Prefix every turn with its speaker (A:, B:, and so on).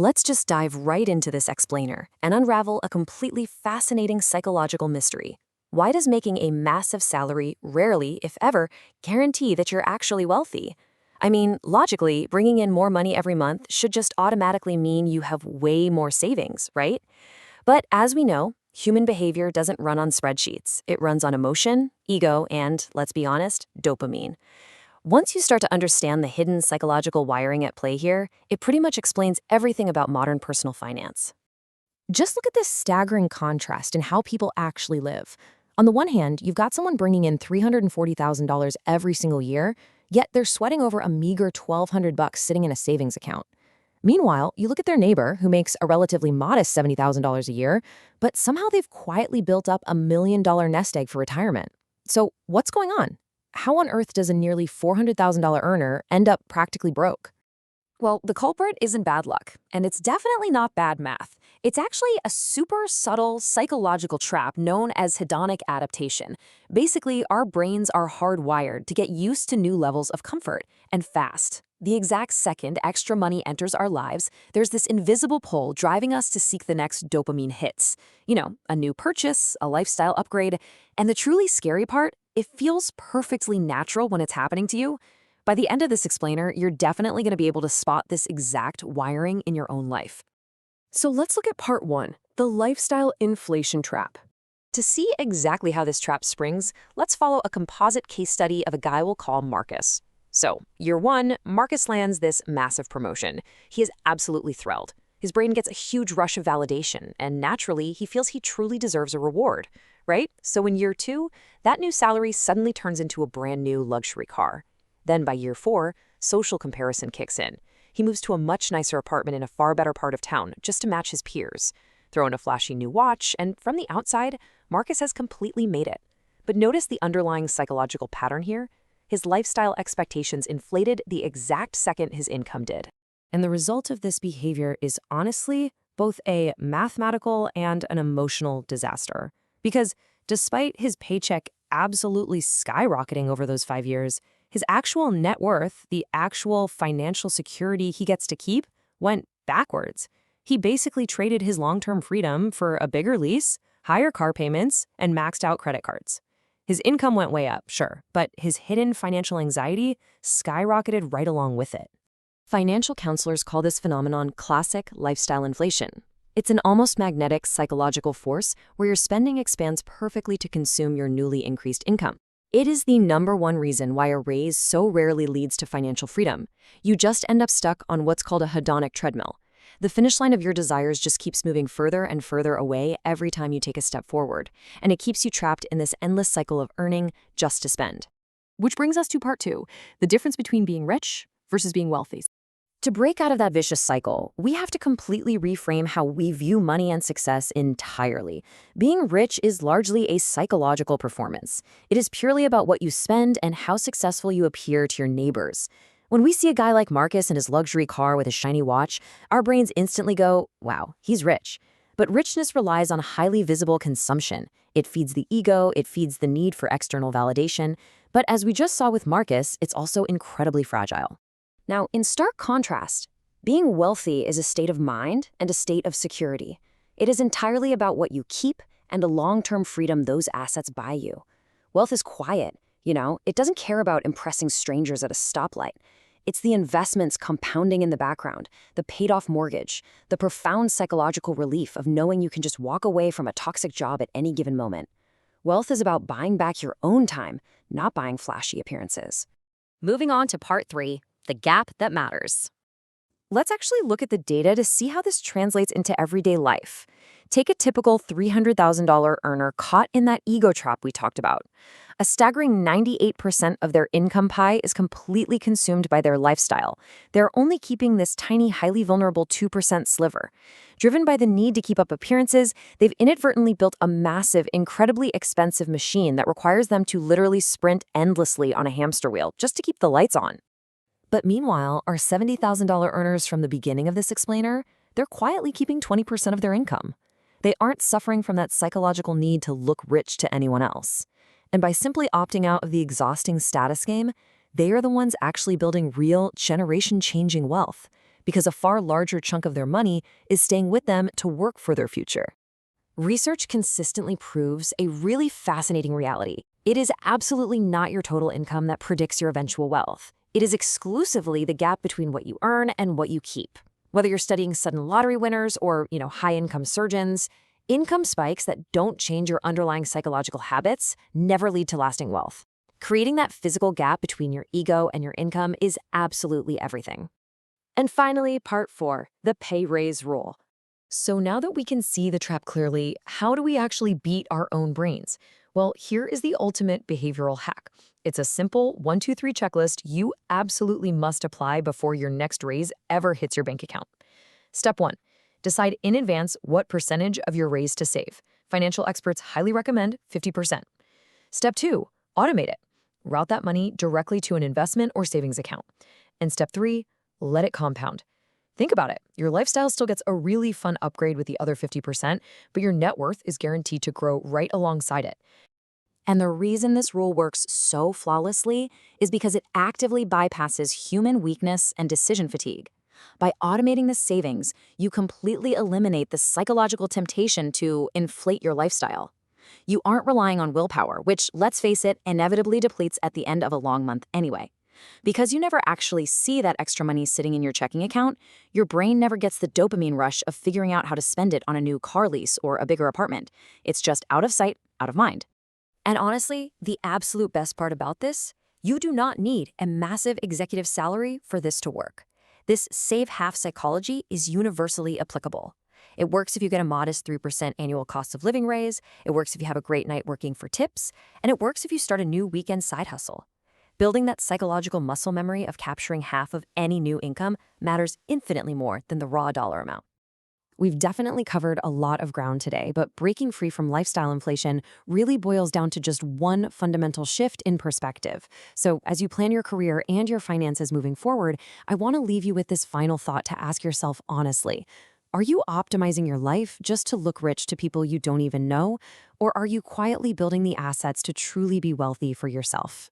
A: Let's just dive right into this explainer and unravel a completely fascinating psychological mystery. Why does making a massive salary rarely, if ever, guarantee that you're actually wealthy? I mean, logically, bringing in more money every month should just automatically mean you have way more savings, right? But as we know, human behavior doesn't run on spreadsheets. It runs on emotion, ego, and, let's be honest, dopamine. Once you start to understand the hidden psychological wiring at play here, it pretty much explains everything about modern personal finance. Just look at this staggering contrast in how people actually live. On the one hand, you've got someone bringing in $340,000 every single year, yet they're sweating over a meager $1,200 sitting in a savings account. Meanwhile, you look at their neighbor who makes a relatively modest $70,000 a year, but somehow they've quietly built up $1 million nest egg for retirement. So what's going on? How on earth does a nearly $400,000 earner end up practically broke?
B: Well, the culprit isn't bad luck, and it's definitely not bad math. It's actually a super subtle psychological trap known as hedonic adaptation. Basically, our brains are hardwired to get used to new levels of comfort, and fast. The exact second extra money enters our lives, there's this invisible pull driving us to seek the next dopamine hits. A new purchase, a lifestyle upgrade, and the truly scary part, it feels perfectly natural when it's happening to you. By the end of this explainer, you're definitely going to be able to spot this exact wiring in your own life.
A: So let's look at part one, the lifestyle inflation trap.
B: To see exactly how this trap springs, let's follow a composite case study of a guy we'll call Marcus. So, year one, Marcus lands this massive promotion. He is absolutely thrilled. His brain gets a huge rush of validation, and naturally, he feels he truly deserves a reward, right? So in year two, that new salary suddenly turns into a brand new luxury car. Then by year four, social comparison kicks in. He moves to a much nicer apartment in a far better part of town just to match his peers. Throw in a flashy new watch, and from the outside, Marcus has completely made it. But notice the underlying psychological pattern here. His lifestyle expectations inflated the exact second his income did.
A: And the result of this behavior is honestly both a mathematical and an emotional disaster. Because despite his paycheck absolutely skyrocketing over those 5 years, his actual net worth, the actual financial security he gets to keep, went backwards. He basically traded his long-term freedom for a bigger lease, higher car payments, and maxed out credit cards. His income went way up, sure, but his hidden financial anxiety skyrocketed right along with it. Financial counselors call this phenomenon classic lifestyle inflation. It's an almost magnetic psychological force where your spending expands perfectly to consume your newly increased income. It is the number one reason why a raise so rarely leads to financial freedom. You just end up stuck on what's called a hedonic treadmill. The finish line of your desires just keeps moving further and further away every time you take a step forward, and it keeps you trapped in this endless cycle of earning just to spend. Which brings us to part two, the difference between being rich versus being wealthy. To break out of that vicious cycle, we have to completely reframe how we view money and success entirely. Being rich is largely a psychological performance. It is purely about what you spend and how successful you appear to your neighbors. When we see a guy like Marcus in his luxury car with a shiny watch, our brains instantly go, wow, he's rich. But richness relies on highly visible consumption. It feeds the ego, it feeds the need for external validation. But as we just saw with Marcus, it's also incredibly fragile. Now, in stark contrast, being wealthy is a state of mind and a state of security. It is entirely about what you keep and a long-term freedom those assets buy you. Wealth is quiet, it doesn't care about impressing strangers at a stoplight. It's the investments compounding in the background, the paid-off mortgage, the profound psychological relief of knowing you can just walk away from a toxic job at any given moment. Wealth is about buying back your own time, not buying flashy appearances.
B: Moving on to part three, the gap that matters.
A: Let's actually look at the data to see how this translates into everyday life. Take a typical $300,000 earner caught in that ego trap we talked about. A staggering 98% of their income pie is completely consumed by their lifestyle. They're only keeping this tiny, highly vulnerable 2% sliver. Driven by the need to keep up appearances, they've inadvertently built a massive, incredibly expensive machine that requires them to literally sprint endlessly on a hamster wheel just to keep the lights on. But meanwhile, our $70,000 earners from the beginning of this explainer, they're quietly keeping 20% of their income. They aren't suffering from that psychological need to look rich to anyone else. And by simply opting out of the exhausting status game, they are the ones actually building real, generation-changing wealth. because a far larger chunk of their money is staying with them to work for their future. Research consistently proves a really fascinating reality. It is absolutely not your total income that predicts your eventual wealth. It is exclusively the gap between what you earn and what you keep. Whether you're studying sudden lottery winners or, high-income surgeons, income spikes that don't change your underlying psychological habits never lead to lasting wealth. Creating that physical gap between your ego and your income is absolutely everything. And finally, part 4, the pay-raise rule. So now that we can see the trap clearly, how do we actually beat our own brains? Well, here is the ultimate behavioral hack. It's a simple 1, 2, 3 checklist you absolutely must apply before your next raise ever hits your bank account. Step 1. Decide in advance what percentage of your raise to save. Financial experts highly recommend 50%. Step 2. Automate it. Route that money directly to an investment or savings account. And step 3. Let it compound. Think about it. Your lifestyle still gets a really fun upgrade with the other 50%, but your net worth is guaranteed to grow right alongside it. And the reason this rule works so flawlessly is because it actively bypasses human weakness and decision fatigue. By automating the savings, you completely eliminate the psychological temptation to inflate your lifestyle. You aren't relying on willpower, which, let's face it, inevitably depletes at the end of a long month anyway. Because you never actually see that extra money sitting in your checking account, your brain never gets the dopamine rush of figuring out how to spend it on a new car lease or a bigger apartment. It's just out of sight, out of mind. And honestly, the absolute best part about this, you do not need a massive executive salary for this to work. This save half psychology is universally applicable. It works if you get a modest 3% annual cost of living raise, it works if you have a great night working for tips, and it works if you start a new weekend side hustle. Building that psychological muscle memory of capturing half of any new income matters infinitely more than the raw dollar amount. We've definitely covered a lot of ground today, but breaking free from lifestyle inflation really boils down to just one fundamental shift in perspective. So as you plan your career and your finances moving forward, I want to leave you with this final thought to ask yourself honestly. Are you optimizing your life just to look rich to people you don't even know? Or are you quietly building the assets to truly be wealthy for yourself?